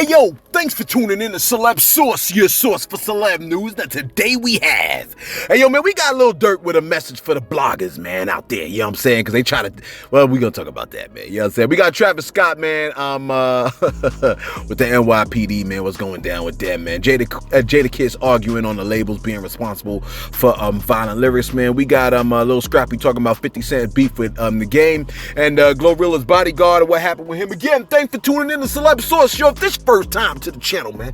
Hey yo, thanks for tuning in to Celeb Source, your source for celeb news that today we have. Hey yo, man, we got a little dirt with a message for the bloggers, man, out there, you know what I'm saying? Because they try to, well, we gonna talk about that, man, you know what I'm saying? We got Travis Scott, man, with the NYPD, man, what's going down with them, man? Jada Kiss arguing on the labels being responsible for violent lyrics, man. We got a little Scrappy talking about 50 Cent beef with the game, and Glorilla's bodyguard and what happened with him. Again, thanks for tuning in to Celeb Source. Yo, if this first time to the channel, man,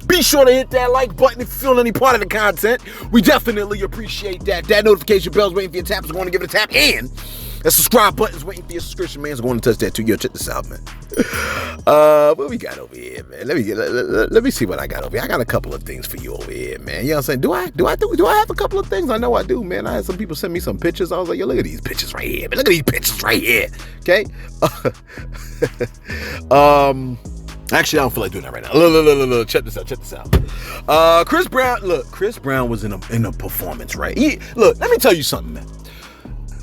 be sure to hit that like button if you feel any part of the content. We definitely appreciate that. That notification bell's waiting for your tap, so going to give it a tap, and that subscribe button's waiting for your subscription, man. So going to touch that too. Yo, check this out, man. What we got over here, man? Let me see what I got over here. I got a couple of things for you over here, man. You know what I'm saying? Do I have a couple of things? I know I do, man. I had some people send me some pictures. I was like, yo, look at these pictures right here, man. Look at these pictures right here. Okay. Actually, I don't feel like doing that right now. Look, check this out. Chris Brown was in a performance, right? Look, let me tell you something, man.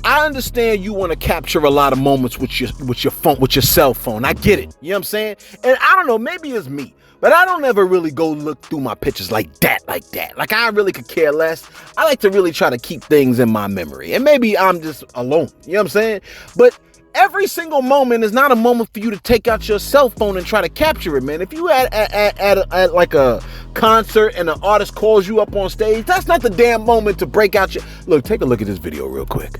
I understand you want to capture a lot of moments with your phone, with your cell phone. I get it. You know what I'm saying? And I don't know, maybe it's me, but I don't ever really go look through my pictures like that. Like I really could care less. I like to really try to keep things in my memory. And maybe I'm just alone. You know what I'm saying? But every single moment is not a moment for you to take out your cell phone and try to capture it, man. If you at like a concert and an artist calls you up on stage, that's not the damn moment to break out your... Look, take a look at this video real quick.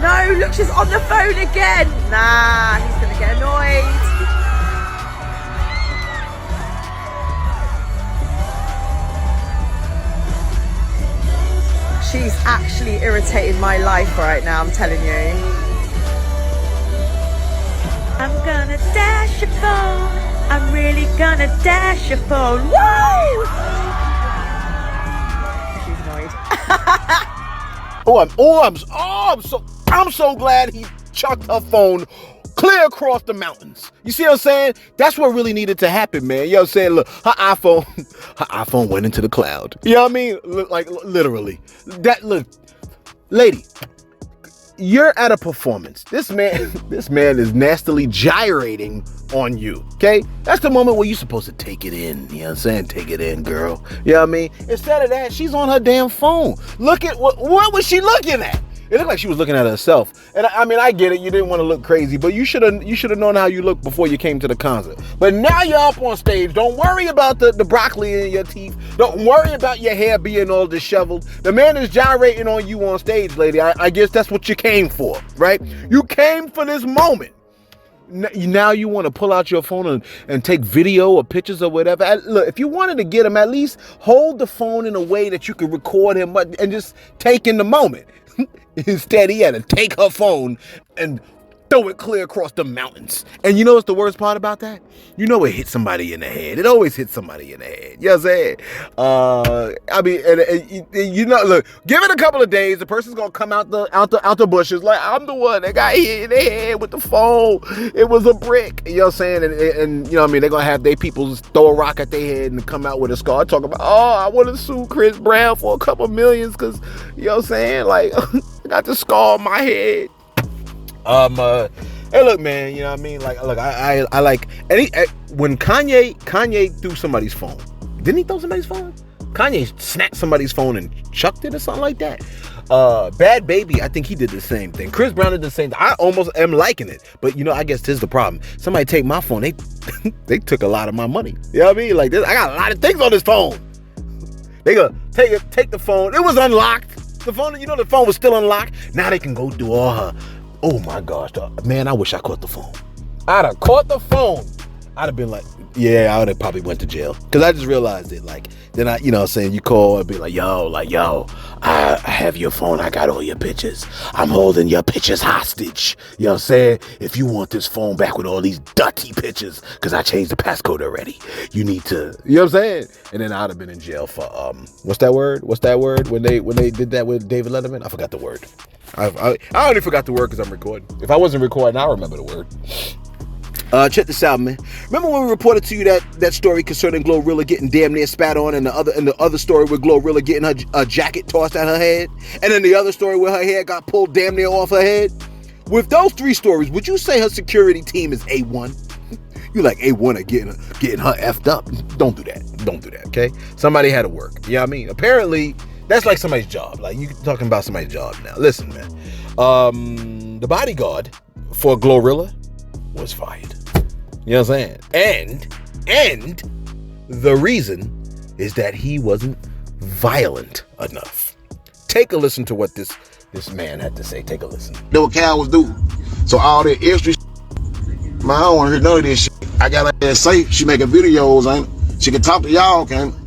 No, look, she's on the phone again. Nah, he's gonna get annoyed. She's actually irritating my life right now, I'm telling you. I'm gonna dash your phone. I'm really gonna dash your phone. Whoa! She's annoyed. I'm so glad he chucked her phone clear across the mountains. You see what I'm saying? That's what really needed to happen, man. You know what I'm saying? Look, her iPhone went into the cloud. You know what I mean? Like literally. Look, lady, you're at a performance. This man is nastily gyrating on you. Okay? That's the moment where you're supposed to take it in. You know what I'm saying? Take it in, girl. You know what I mean? Instead of that, she's on her damn phone. Look at what was she looking at? It looked like she was looking at herself. And I mean, I get it. You didn't want to look crazy, but you should have known how you looked before you came to the concert. But now you're up on stage. Don't worry about the broccoli in your teeth. Don't worry about your hair being all disheveled. The man is gyrating on you on stage, lady. I guess that's what you came for, right? You came for this moment. Now you want to pull out your phone and take video or pictures or whatever. Look, if you wanted to get him, at least hold the phone in a way that you could record him and just take in the moment. Instead, he had to take her phone and throw it clear across the mountains. And you know what's the worst part about that? You know it hit somebody in the head. It always hits somebody in the head. You know what I'm saying? I mean, and you know, look, give it a couple of days. The person's gonna come out the bushes like, I'm the one that got hit in the head with the phone. It was a brick. You know what I'm saying? And you know what I mean? They're gonna have their people throw a rock at their head and come out with a scar. Talk about, oh, I want to sue Chris Brown for a couple millions because, you know what I'm saying? Like, I got the scar on my head. Hey, look, man, you know what I mean? Like, look, I like, when Kanye threw somebody's phone, didn't he throw somebody's phone? Kanye snapped somebody's phone and chucked it or something like that. Bad Baby, I think he did the same thing. Chris Brown did the same thing. I almost am liking it, but you know, I guess this is the problem. Somebody take my phone, they took a lot of my money. You know what I mean? Like, I got a lot of things on this phone. They gonna take the phone. It was unlocked. The phone, you know, the phone was still unlocked. Now they can go through all her. Oh my gosh, man, I wish I caught the phone. I'd have caught the phone. I'd have been like, yeah, I would have probably went to jail. Because I just realized it. Like, then you know what I'm saying, you call and be like, yo, I have your phone. I got all your pictures. I'm holding your pictures hostage. You know what I'm saying? If you want this phone back with all these dirty pictures, because I changed the passcode already, you need to, you know what I'm saying? And then I'd have been in jail for, what's that word when they did that with David Letterman? I forgot the word. I already forgot the word because I'm recording. If I wasn't recording, I'll remember the word. Check this out, man. Remember when we reported to you that story concerning Glorilla getting damn near spat on, and the other story with Glorilla getting her jacket tossed at her head, and then the other story where her hair got pulled damn near off her head? With those 3 stories, would you say her security team is A1? You like A1 at getting her effed up? Don't do that. Don't do that, okay? Somebody had to work. You know what I mean? Apparently, that's like somebody's job. Like, you talking about somebody's job now. Listen, man. The bodyguard for Glorilla was fired. You know what I'm saying? And the reason is that he wasn't violent enough. Take a listen to what this man had to say. Take a listen. Know what cowards do. So all that extra man, I don't want to hear none of this shit. I got her ass safe. She making videos, ain't it? She can talk to y'all, can't it?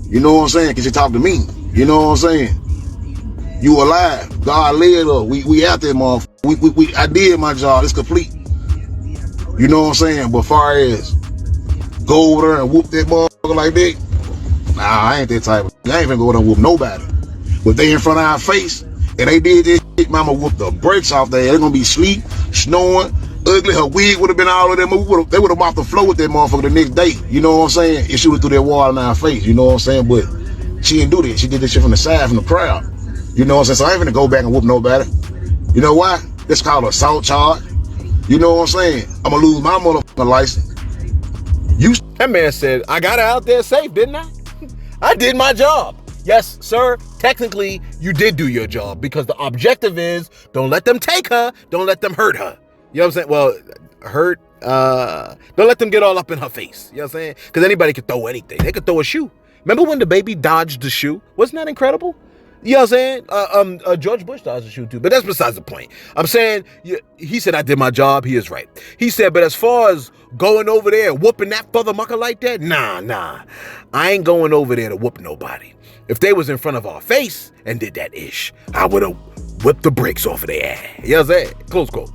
You know what I'm saying? Can she talk to me? You know what I'm saying? You alive. God led her. We out there, motherfucker. I did my job. It's complete. You know what I'm saying? But far as go over there and whoop that motherfucker like that, nah, I ain't that type of. I ain't finna go over there and whoop nobody. But they in front of our face, and they did this shit, mama whoop the brakes off there. They're gonna be sleep, snoring, ugly. Her wig would have been all of them. They would have mopped the floor with that motherfucker the next day. You know what I'm saying? And she would threw that water in our face. You know what I'm saying? But she didn't do that. She did this shit from the side, from the crowd. You know what I'm saying? So I ain't finna go back and whoop nobody. You know why? That's called an assault charge. You know what I'm saying? I'm gonna lose my motherfucking license. That man said, I got her out there safe, didn't I? I did my job. Yes, sir. Technically, you did do your job, because the objective is don't let them take her. Don't let them hurt her. You know what I'm saying? Well, hurt. Don't let them get all up in her face. You know what I'm saying? Because anybody could throw anything. They could throw a shoe. Remember when the baby dodged the shoe? Wasn't that incredible? You know what I'm saying? George Bush dodged the shoe too, but that's besides the point. I'm saying, he said I did my job. He is right. He said, but as far as going over there and whooping that father mucker like that, nah. I ain't going over there to whoop nobody. If they was in front of our face and did that ish, I would have whipped the brakes off of their ass. You know what I'm saying? Close quote.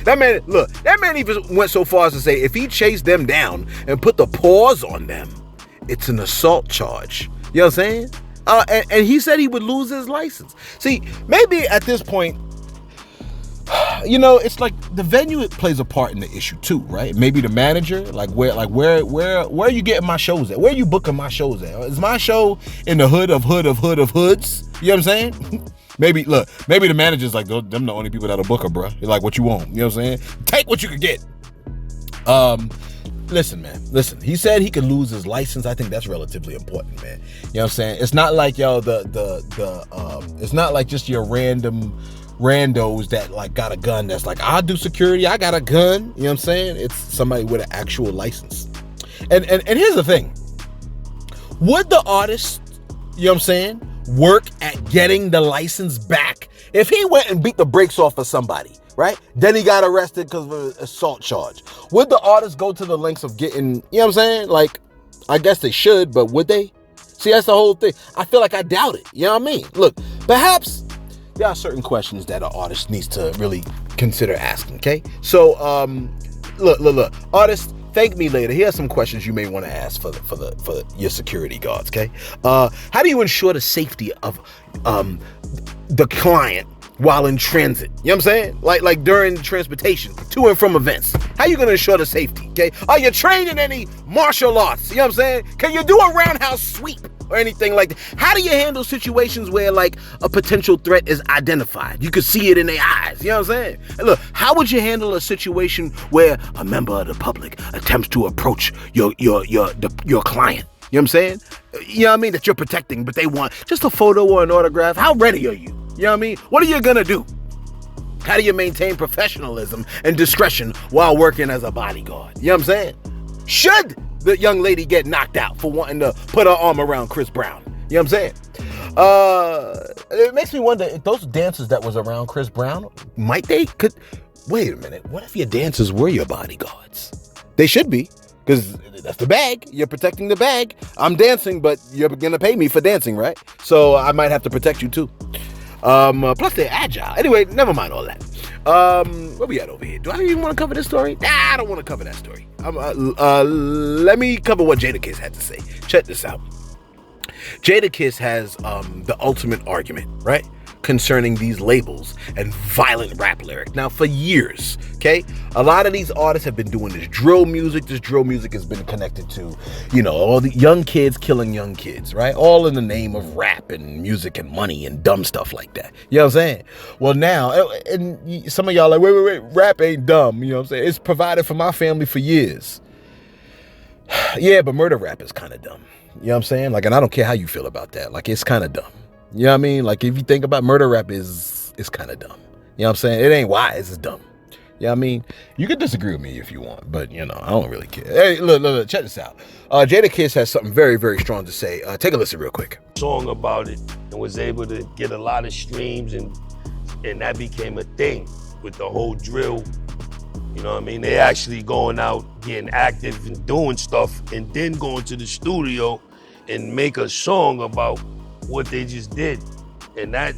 That man even went so far as to say if he chased them down and put the paws on them, it's an assault charge. You know what I'm saying? And he said he would lose his license. See, maybe at this point, you know, it's like the venue plays a part in the issue too, right? Maybe the manager, where are you getting my shows at? Where are you booking my shows at? Is my show in the hood of hoods? You know what I'm saying? Maybe the manager's like, them the only people that'll book her, bro. You're like, what you want? You know what I'm saying? Take what you can get. Listen, man. Listen, he said he could lose his license. I think that's relatively important, man. You know what I'm saying? It's not like, it's not like just your random randos that like got a gun that's like, I'll do security, I got a gun. You know what I'm saying? It's somebody with an actual license. And here's the thing. Would the artist, you know what I'm saying, work at getting the license back if he went and beat the brakes off of somebody? Right? Then he got arrested because of an assault charge. Would the artist go to the lengths of getting, you know what I'm saying? Like, I guess they should, but would they? See, that's the whole thing. I feel like I doubt it. You know what I mean? Look, perhaps there are certain questions that an artist needs to really consider asking, okay? So, look. Artist, thank me later. Here are some questions you may want to ask for your security guards, okay? How do you ensure the safety of the client while in transit? You know what I'm saying? Like during transportation to and from events. How you gonna ensure the safety? Okay. Are you trained in any martial arts? You know what I'm saying? Can you do a roundhouse sweep or anything like that? How do you handle situations where like a potential threat is identified? You could see it in their eyes. You know what I'm saying? And look, how would you handle a situation where a member of the public attempts to approach your client? You know what I'm saying? You know what I mean? That you're protecting, but they want just a photo or an autograph. How ready are you? You know what I mean? What are you gonna do? How do you maintain professionalism and discretion while working as a bodyguard? You know what I'm saying? Should the young lady get knocked out for wanting to put her arm around Chris Brown? You know what I'm saying? It makes me wonder if those dancers that was around Chris Brown, wait a minute, what if your dancers were your bodyguards? They should be, because that's the bag. You're protecting the bag. I'm dancing, but you're gonna pay me for dancing, right? So I might have to protect you too. Plus they're agile. Anyway, never mind all that. Where we at over here? Do I even want to cover this story? Nah, I don't want to cover that story. Let me cover what Jadakiss had to say. Check this out. Jadakiss has the ultimate argument, right? concerning these labels and violent rap lyrics. Now, for years, okay, a lot of these artists have been doing this drill music. This drill music has been connected to, all the young kids killing young kids, right? All in the name of rap and music and money and dumb stuff like that. You know what I'm saying? Well, now, and some of y'all are like, wait, rap ain't dumb. You know what I'm saying? It's provided for my family for years. Yeah, but murder rap is kind of dumb. You know what I'm saying? Like, and I don't care how you feel about that. Like, it's kind of dumb. You know what I mean? Like, if you think about murder rap it's kind of dumb. You know what I'm saying? It ain't wise, it's dumb. You know what I mean? You can disagree with me if you want, but, I don't really care. Hey, look, check this out. Jadakiss has something very, very strong to say. Take a listen real quick. Song about it and was able to get a lot of streams, and that became a thing with the whole drill. You know what I mean? They actually going out, getting active and doing stuff, and then going to the studio and make a song about what they just did. And that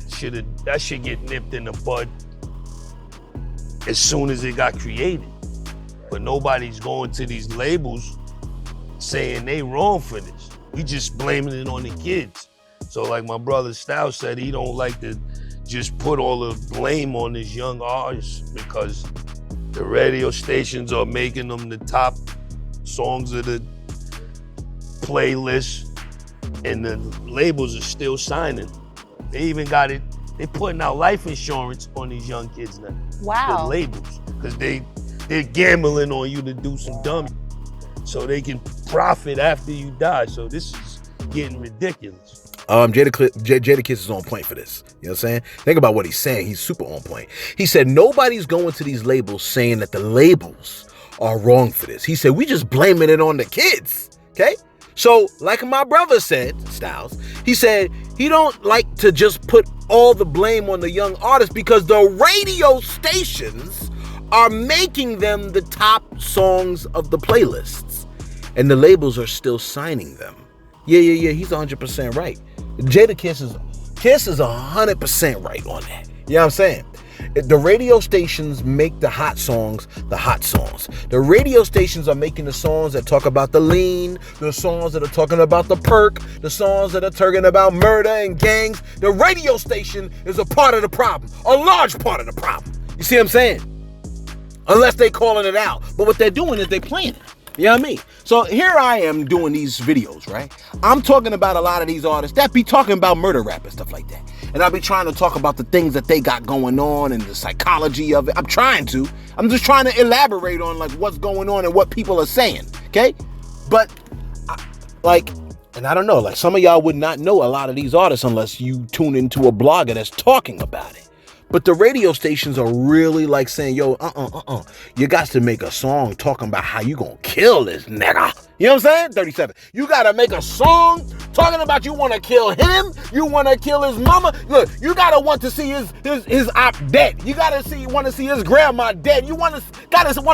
should get nipped in the bud as soon as it got created. But nobody's going to these labels saying they wrong for this. We just blaming it on the kids. So like my brother Styles said, he don't like to just put all the blame on this young artists because the radio stations are making them the top songs of the playlist, and the labels are still signing. They even got it, they putting out life insurance on these young kids now. Wow. The labels, because they're gambling on you to do some dumb so they can profit after you die. So this is getting ridiculous. Jadakiss is on point for this. You know what I'm saying? Think about what he's saying. He's super on point. He said nobody's going to these labels saying that the labels are wrong for this. He said we just blaming it on the kids. Okay? So, like my brother said, Styles, he said he don't like to just put all the blame on the young artists because the radio stations are making them the top songs of the playlists, and the labels are still signing them. Yeah, he's 100% right. Jadakiss is 100% right on that. You know what I'm saying? The radio stations make the hot songs the hot songs. The radio stations are making the songs that talk about the lean, the songs that are talking about the perk, the songs that are talking about murder and gangs. The radio station is a part of the problem, a large part of the problem. You see what I'm saying? Unless they calling it out. But what they're doing is they playing it. You know what I mean? So here I am doing these videos, right? I'm talking about a lot of these artists that be talking about murder rap and stuff like that. And I'll be trying to talk about the things that they got going on and the psychology of it. I'm just trying to elaborate on like what's going on and what people are saying, okay? But and I don't know, like some of y'all would not know a lot of these artists unless you tune into a blogger that's talking about it. But the radio stations are really like saying, yo, you got to make a song talking about how you gonna kill this nigga. You know what I'm saying? 37. You gotta make a song talking about you wanna kill him, you wanna kill his mama. Look, you gotta want to see his op dead. You wanna see his grandma dead. You wanna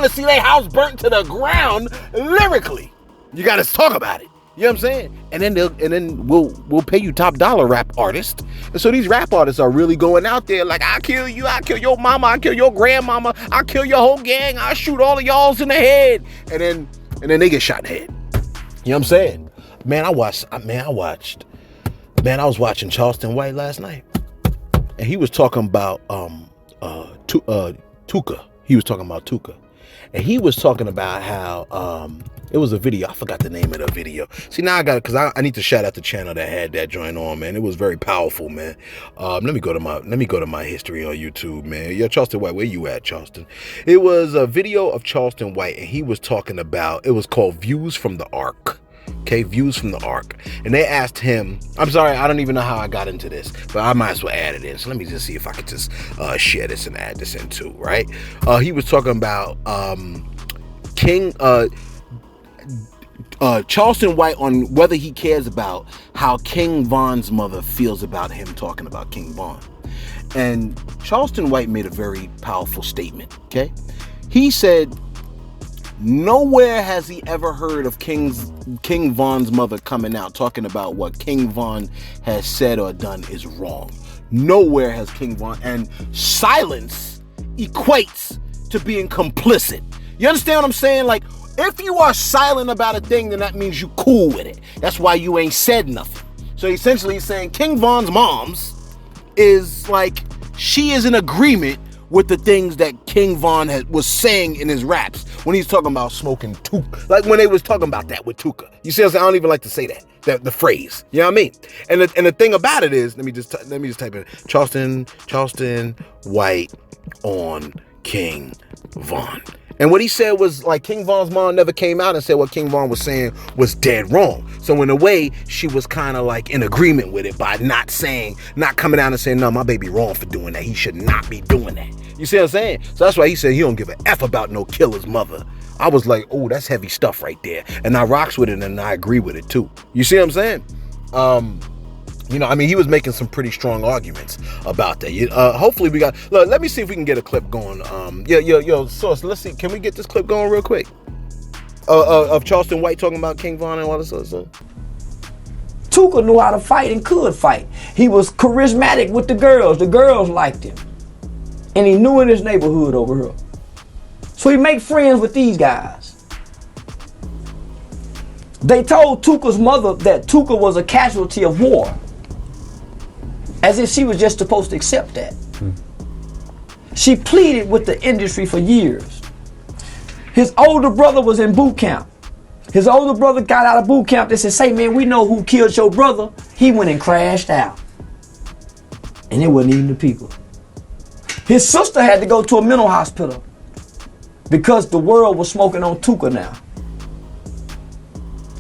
see their house burnt to the ground lyrically. You gotta talk about it. You know what I'm saying? And then we'll pay you top dollar rap artists. And so these rap artists are really going out there like, I'll kill you, I'll kill your mama, I'll kill your grandmama, I'll kill your whole gang, I'll shoot all of y'all's in the head. And then they get shot in the head. You know what I'm saying? Man, I was watching Charleston White last night. And he was talking about Tuka. He was talking about Tuka. And he was talking about how it was a video. I forgot the name of the video. See, now because I need to shout out the channel that had that joint on, man. It was very powerful, man. Let me go to my history on YouTube, man. Yo, Charleston White, where you at, Charleston? It was a video of Charleston White, and he was talking about, it was called Views from the Ark. Okay, Views from the Ark. And they asked him, I'm sorry, I don't even know how I got into this, but I might as well add it in. So let me just see if I could just share this and add this in too, right? He was talking about Charleston White on whether he cares about how King Von's mother feels about him talking about King Von. And Charleston White made a very powerful statement, okay? He said, nowhere has he ever heard of King Von's mother coming out talking about what King Von has said or done is wrong. Nowhere has King Von, and silence equates to being complicit. You understand what I'm saying? Like, if you are silent about a thing, then that means you cool with it. That's why you ain't said nothing. So essentially he's saying King Von's mom's is like she is in agreement with the things that King Von was saying in his raps when he's talking about smoking Tuka. Like when they was talking about that with Tuka. You see what I'm saying? I don't even like to say that. The phrase. You know what I mean? And the thing about it is, let me just type in Charleston White on King Von. And what he said was like King Von's mom never came out and said what King Von was saying was dead wrong. So in a way, she was kind of like in agreement with it by not coming out and saying, no, my baby wrong for doing that. He should not be doing that. You see what I'm saying? So that's why he said he don't give a F about no killer's mother. I was like, oh, that's heavy stuff right there. And I rocks with it and I agree with it too. You see what I'm saying? You know, I mean, he was making some pretty strong arguments about that. Hopefully we got, look, let me see if we can get a clip going. Yo, Source, let's see. Can we get this clip going real quick? Of Charleston White talking about King Von and all this other stuff? Tuka knew how to fight and could fight. He was charismatic with the girls. The girls liked him. And he knew in his neighborhood over here. So he make friends with these guys. They told Tuka's mother that Tuka was a casualty of war. As if she was just supposed to accept that. She pleaded with the industry for years. His older brother was in boot camp. His older brother got out of boot camp. They said, say, man, we know who killed your brother. He went and crashed out. And it wasn't even the people. His sister had to go to a mental hospital because the world was smoking on Tuka now.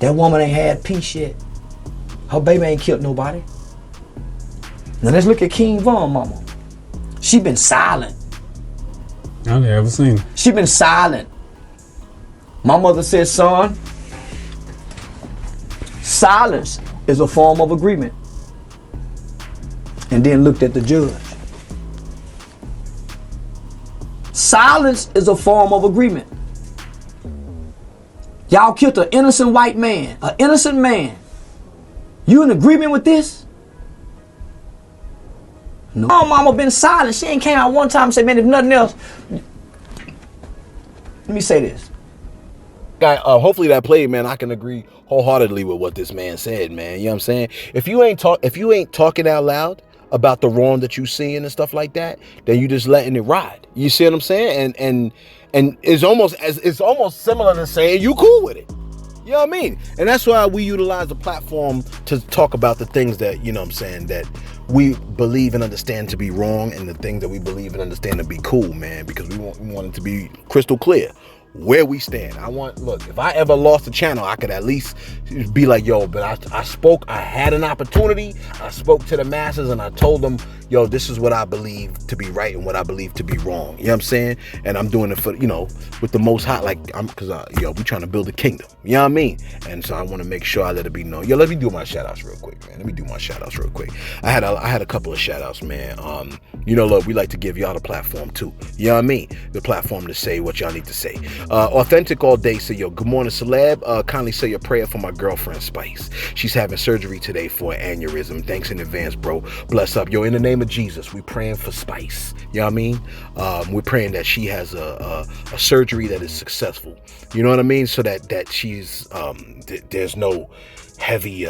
That woman ain't had peace yet. Her baby ain't killed nobody. Now let's look at King Von mama. She been silent. I never seen her. She been silent. My mother said, son, silence is a form of agreement. And then looked at the judge. Silence is a form of agreement. Y'all killed an innocent white man, an innocent man. You in agreement with this? No. My mama been silent. She ain't came out one time and said, man, if nothing else. Let me say this. Guy, hopefully that played, man. I can agree wholeheartedly with what this man said, man. You know what I'm saying? If you ain't talking out loud about the wrong that you seeing and stuff like that, then you just letting it ride. You see what I'm saying? And it's almost similar to saying you cool with it. You know what I mean? And that's why we utilize the platform to talk about the things that, you know what I'm saying, that we believe and understand to be wrong and the things that we believe and understand to be cool, man, because we want it to be crystal clear where we stand. Look, if I ever lost a channel, I could at least be like, yo, but I spoke, I had an opportunity, I spoke to the masses and I told them, yo, this is what I believe to be right and what I believe to be wrong. You know what I'm saying? And I'm doing it for, you know, with the most high, like, we trying to build a kingdom. You know what I mean? And so I want to make sure I let it be known. Yo, let me do my shout outs real quick, man. I had a couple of shout outs, man. You know, look, we like to give y'all the platform too. You know what I mean? The platform to say what y'all need to say. Authentic all day. Say, yo, good morning, Celeb. Kindly say a prayer for my girlfriend, Spice. She's having surgery today for an aneurysm. Thanks in advance, bro. Bless up. Yo, in the name of Jesus, we praying for Spice. You know what I mean? We're praying that she has a surgery that is successful. You know what I mean? So that she's, there's no heavy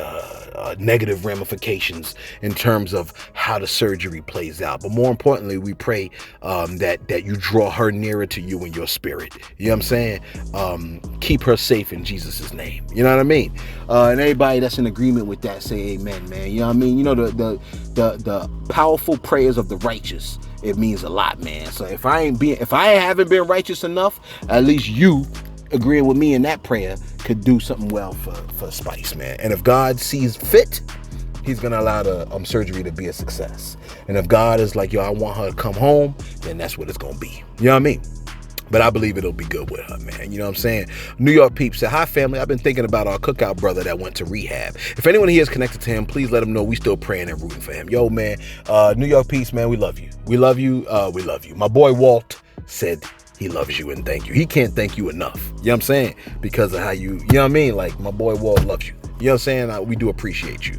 negative ramifications in terms of how the surgery plays out. But more importantly, we pray that you draw her nearer to you in your spirit. You know what I'm saying? Keep her safe in Jesus' name. You know what I mean? And everybody that's in agreement with that, say amen, man. You know what I mean? You know, the powerful prayers of the righteous, it means a lot, man. So if I haven't been righteous enough, at least you agreeing with me in that prayer could do something well for Spice, man. And if God sees fit, he's gonna allow the surgery to be a success. And if God is like, yo, I want her to come home, then that's what it's gonna be. You know what I mean? But I believe it'll be good with her, man. You know what I'm saying? New York peeps said, hi, family. I've been thinking about our cookout brother that went to rehab. If anyone here is connected to him, please let him know we still praying and rooting for him. Yo, man, New York peeps, man, we love you. We love you. We love you. My boy Walt said he loves you and thank you. He can't thank you enough. You know what I'm saying? Because of how you know what I mean? Like, my boy Walt loves you. You know what I'm saying? We do appreciate you.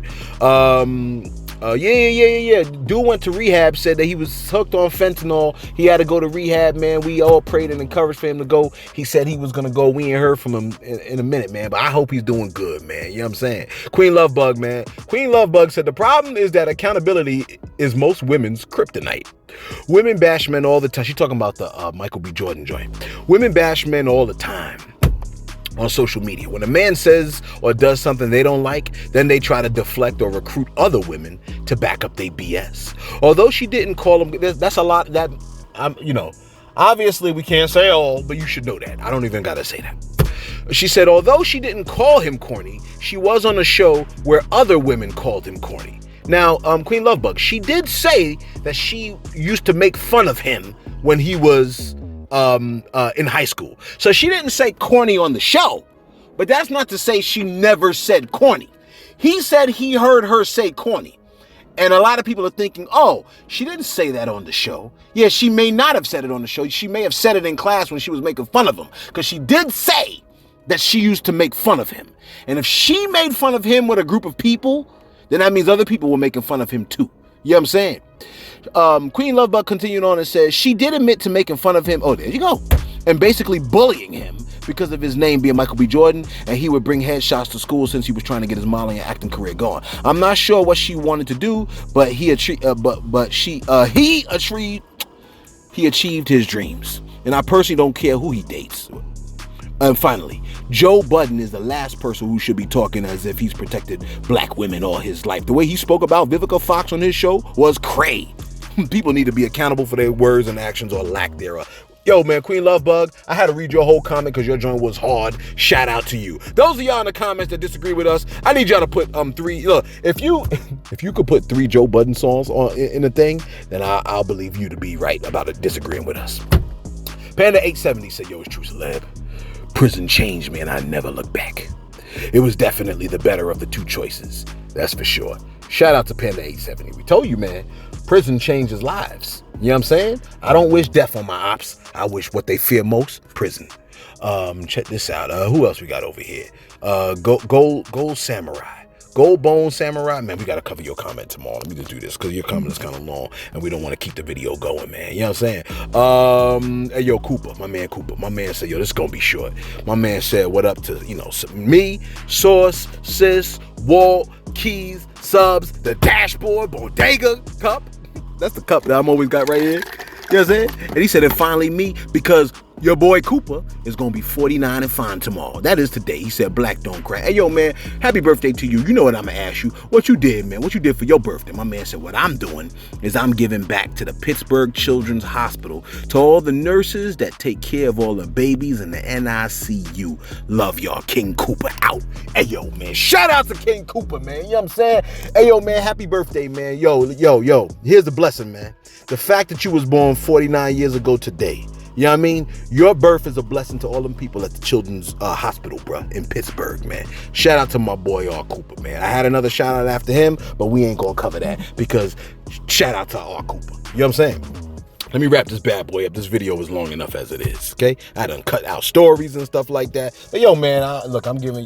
Yeah. Dude went to rehab, said that he was hooked on fentanyl. He had to go to rehab, man. We all prayed and encouraged for him to go. He said he was going to go. We ain't heard from him in a minute, man. But I hope he's doing good, man. You know what I'm saying? Queen Lovebug, man. Queen Lovebug said the problem is that accountability is most women's kryptonite. Women bash men all the time. She's talking about the Michael B. Jordan joint. Women bash men all the time on social media. When a man says or does something they don't like, then they try to deflect or recruit other women to back up their BS. Although she didn't call him, that's a lot that, obviously we can't say all, but you should know that. I don't even gotta say that. She said, although she didn't call him corny, she was on a show where other women called him corny. Now, Queen Lovebug, she did say that she used to make fun of him when he was in high school. So she didn't say corny on the show, but that's not to say she never said corny. He said he heard her say corny. And a lot of people are thinking, oh, she didn't say that on the show. Yeah, she may not have said it on the show. She may have said it in class when she was making fun of him, because she did say that she used to make fun of him. And if she made fun of him with a group of people, then that means other people were making fun of him too. You know what I'm saying? Queen Lovebug continued on and says she did admit to making fun of him. Oh, there you go. And basically bullying him because of his name being Michael B. Jordan, and he would bring headshots to school since he was trying to get his modeling and acting career going. I'm not sure what she wanted to do, but he achieved his dreams. And I personally don't care who he dates. And finally, Joe Budden is the last person who should be talking as if he's protected black women all his life. The way he spoke about Vivica Fox on his show was cray. People need to be accountable for their words and actions or lack thereof. Yo, man, Queen Lovebug, I had to read your whole comment because your joint was hard. Shout out to you. Those of y'all in the comments that disagree with us, I need y'all to put three. Look, if you could put 3 Joe Budden songs in the thing, then I'll believe you to be right about it disagreeing with us. Panda 870 said, yo, it's true, celeb. Prison changed me and I never look back. It was definitely the better of the two choices. That's for sure. Shout out to Panda 870. We told you, man, prison changes lives. You know what I'm saying? I don't wish death on my ops. I wish what they fear most, prison. Check this out. Who else we got over here? Gold Samurai. Gold Bone Samurai, man, we got to cover your comment tomorrow. Let me just do this because your comment is kind of long and we don't want to keep the video going, man. You know what I'm saying? Hey, yo, Cooper, my man Cooper. My man said, yo, this is going to be short. My man said, what up to, me, Sauce, Sis, Walt, Keys, Subs, the Dashboard, Bodega Cup. That's the cup that I'm always got right here. You know what I'm saying? And he said, and finally me, because your boy Cooper is going to be 49 and fine tomorrow. That is today. He said, black don't cry. Hey, yo, man, happy birthday to you. You know what I'm going to ask you. What you did, man? What you did for your birthday? My man said, what I'm doing is I'm giving back to the Pittsburgh Children's Hospital, to all the nurses that take care of all the babies in the NICU. Love y'all. King Cooper out. Hey, yo, man. Shout out to King Cooper, man. You know what I'm saying? Hey, yo, man, happy birthday, man. Yo. Here's the blessing, man. The fact that you was born 49 years ago today, you know what I mean? Your birth is a blessing to all them people at the Children's Hospital, bruh, in Pittsburgh, man. Shout out to my boy, R. Cooper, man. I had another shout out after him, but we ain't gonna cover that because shout out to R. Cooper. You know what I'm saying? Let me wrap this bad boy up. This video is long enough as it is, okay? I done cut out stories and stuff like that. But yo, man, I'm doing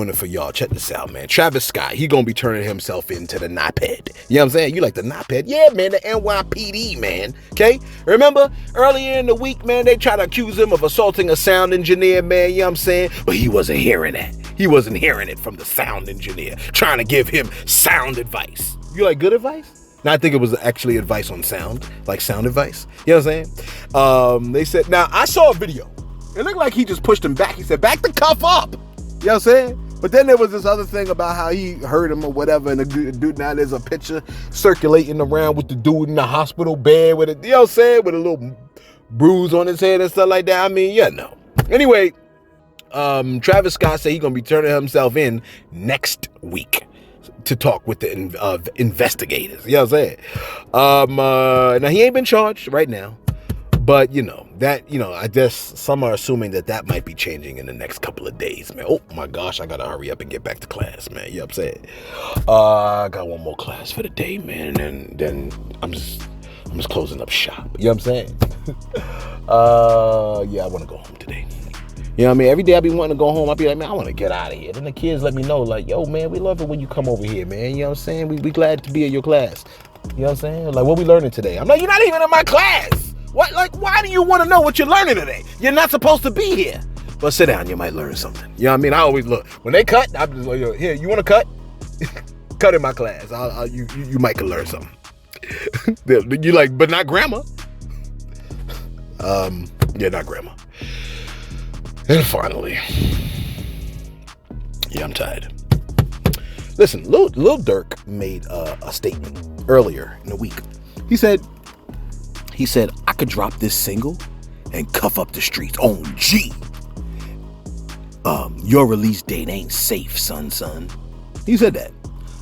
it for y'all. Check this out, man. Travis Scott, he gonna be turning himself into the NYPD. You know what I'm saying? You like the NYPD? Yeah, man, the NYPD, man. Okay? Remember, earlier in the week, man, they tried to accuse him of assaulting a sound engineer, man. You know what I'm saying? But he wasn't hearing that. He wasn't hearing it from the sound engineer, trying to give him sound advice. You like good advice? Now, I think it was actually advice on sound, like sound advice. You know what I'm saying? They said, now, I saw a video. It looked like he just pushed him back. He said, back the cuff up. You know what I'm saying? But then there was this other thing about how he hurt him or whatever. And the dude, now there's a picture circulating around with the dude in the hospital bed with it, you know what I'm saying? With a little bruise on his head and stuff like that. I mean, yeah, no. Anyway, Travis Scott said he's going to be turning himself in next week to talk with the investigators. You know what I'm saying? Now, he ain't been charged right now. But, I guess some are assuming that might be changing in the next couple of days, man. Oh, my gosh, I got to hurry up and get back to class, man. You know what I'm saying? I got one more class for the day, man. And then I'm just closing up shop. You know what I'm saying? Yeah, I want to go home today. You know what I mean? Every day I be wanting to go home. I be like, man, I want to get out of here. Then the kids let me know, like, yo, man, we love it when you come over here, man. You know what I'm saying? We glad to be in your class. You know what I'm saying? Like, what we learning today? I'm like, you're not even in my class. What? Like, why do you want to know what you're learning today? You're not supposed to be here. But sit down, you might learn something. You know what I mean? I always look. When they cut, I'm just like, yo, here, you want to cut? Cut in my class. You might can learn something. You like, but not grammar. Yeah, not grammar. And finally, yeah, I'm tired. Listen, Lil Durk made a statement earlier in the week. He said, I could drop this single and cuff up the streets. Oh, gee. Your release date ain't safe, son. He said that.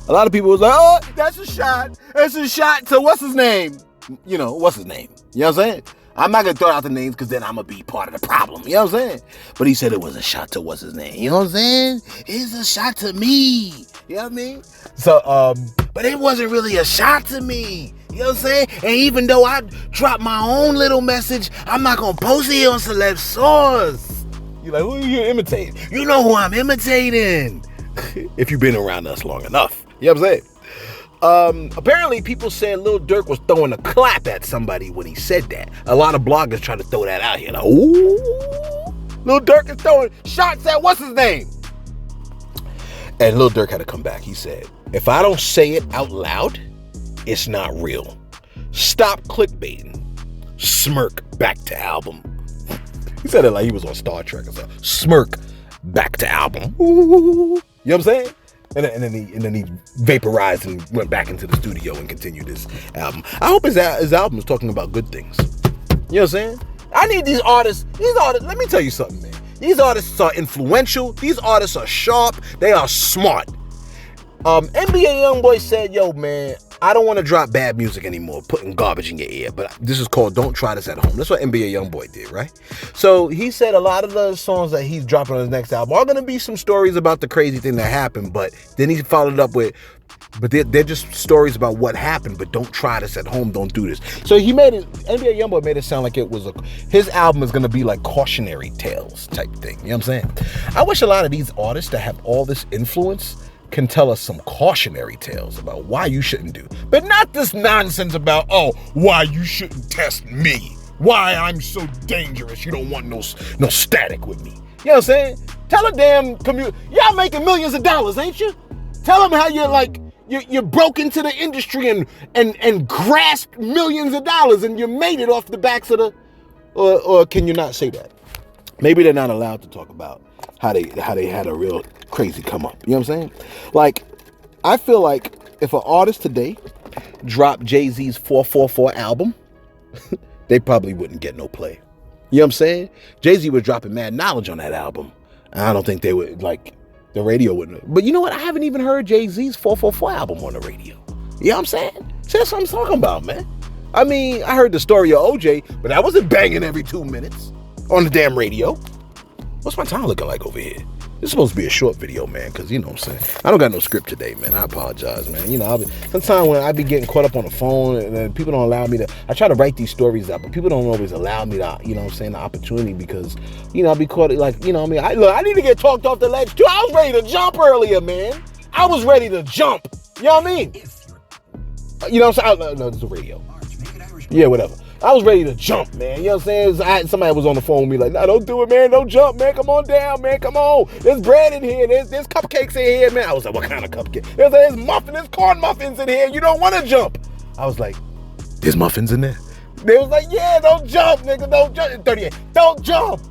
A lot of people was like, oh, that's a shot. That's a shot to what's his name? You know, what's his name? You know what I'm saying? I'm not going to throw out the names because then I'm going to be part of the problem. You know what I'm saying? But he said it was a shot to what's his name. You know what I'm saying? It's a shot to me. You know what I mean? So, but it wasn't really a shot to me. You know what I'm saying? And even though I dropped my own little message, I'm not going to post it here on Celebs Source. You're like, who are you imitating? You know who I'm imitating. If you've been around us long enough. You know what I'm saying? Apparently people said Lil Durk was throwing a clap at somebody when he said that. A lot of bloggers try to throw that out here. Like, ooh, Lil Durk is throwing shots at what's his name? And Lil Durk had to come back. He said, if I don't say it out loud, it's not real. Stop clickbaiting. Smirk back to album. He said it like he was on Star Trek or something. Smirk back to album. Ooh. You know what I'm saying? And then he vaporized and went back into the studio and continued his album. I hope his album is talking about good things. You know what I'm saying? I need these artists, let me tell you something, man. These artists are influential. These artists are sharp. They are smart. NBA Youngboy said, yo, man, I don't want to drop bad music anymore, putting garbage in your ear. But this is called Don't Try This at Home. That's what NBA Youngboy did, right? So he said a lot of the songs that he's dropping on his next album are going to be some stories about the crazy thing that happened. But then he followed up with, but they're just stories about what happened, but don't try this at home, don't do this. So he made it, NBA Youngboy made it sound like it was his album is going to be like cautionary tales type thing. You know what I'm saying? I wish a lot of these artists that have all this influence can tell us some cautionary tales about why you shouldn't do. But not this nonsense about, oh, why you shouldn't test me. Why I'm so dangerous. You don't want no static with me. You know what I'm saying? Tell a damn community. Y'all making millions of dollars, ain't you? Tell them how you're like, you broke into the industry and grasped millions of dollars and you made it off the backs of the, or can you not say that? Maybe they're not allowed to talk about how they had a real crazy come up. You know what I'm saying? Like, I feel like if an artist today dropped Jay-Z's 444 album, they probably wouldn't get no play. You know what I'm saying? Jay-Z was dropping mad knowledge on that album. I don't think they would, like, the radio wouldn't. But you know what? I haven't even heard Jay-Z's 444 album on the radio. You know what I'm saying? See, that's what I'm talking about, man. I mean, I heard the story of OJ, but that wasn't banging every 2 minutes on the damn radio. What's my time looking like over here? This is supposed to be a short video, man, because, you know what I'm saying, I don't got no script today, man. I apologize, man. You know, sometimes when I be getting caught up on the phone and people don't allow me to, I try to write these stories out, but people don't always allow me to, you know what I'm saying, the opportunity because, you know, I be caught, like, you know what I mean? I need to get talked off the ledge, too. I was ready to jump earlier, man. I was ready to jump. You know what I mean? You know what I'm saying? No, it's the radio. Yeah, whatever. I was ready to jump, man. You know what I'm saying? Somebody was on the phone with me like, no, don't do it, man. Don't jump, man. Come on down, man. Come on. There's bread in here. There's cupcakes in here, man. I was like, what kind of cupcake? There's corn muffins in here. You don't want to jump. I was like, there's muffins in there? They was like, yeah, don't jump, nigga. Don't jump. 38. Don't jump.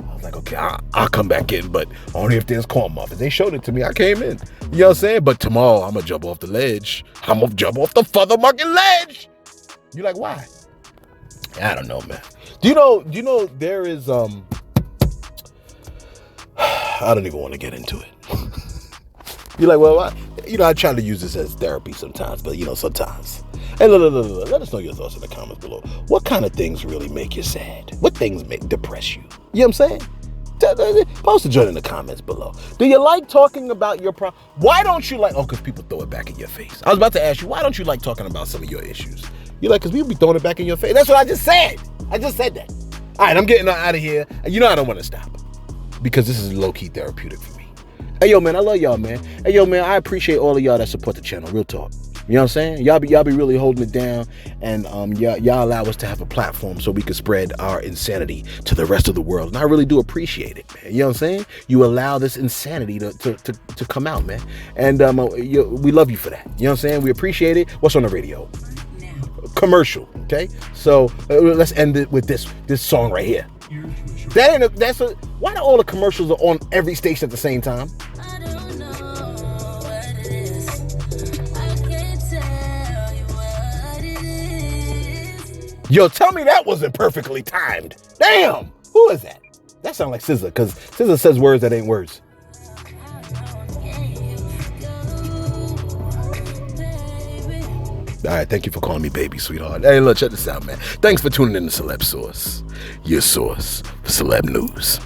I was like, okay, I'll come back in, but only if there's corn muffins. They showed it to me. I came in. You know what I'm saying? But tomorrow, I'm going to jump off the ledge. I'm going to jump off the motherfucking ledge. You're like, why? I don't know, man. Do you know there is, I don't even want to get into it. You're like, well, I try to use this as therapy sometimes, but, sometimes. Hey, look, let us know your thoughts in the comments below. What kind of things really make you sad? What things depress you? You know what I'm saying? Post a joint in the comments below. Do you like talking about your problem? Why don't you like, because people throw it back in your face. I was about to ask you, why don't you like talking about some of your issues? You're like, because people be throwing it back in your face. That's what I just said. I just said that. All right, I'm getting out of here. You know I don't want to stop. because this is low-key therapeutic for me. Hey, yo, man, I love y'all, man. Hey, yo, man, I appreciate all of y'all that support the channel. Real talk. You know what I'm saying? Y'all be really holding it down, and y'all allow us to have a platform so we can spread our insanity to the rest of the world. And I really do appreciate it, man. You know what I'm saying? You allow this insanity to come out, man. And we love you for that. You know what I'm saying? We appreciate it. What's on the radio? Commercial. Okay, so let's end it with this song right here. Why do all the commercials are on every station at the same time? Yo, tell me that wasn't perfectly timed. Damn, who is that? That sounds like SZA, because SZA says words that ain't words. All right, thank you for calling me baby, sweetheart. Hey, look, check this out, man. Thanks for tuning in to Celeb Source, your source for celeb news.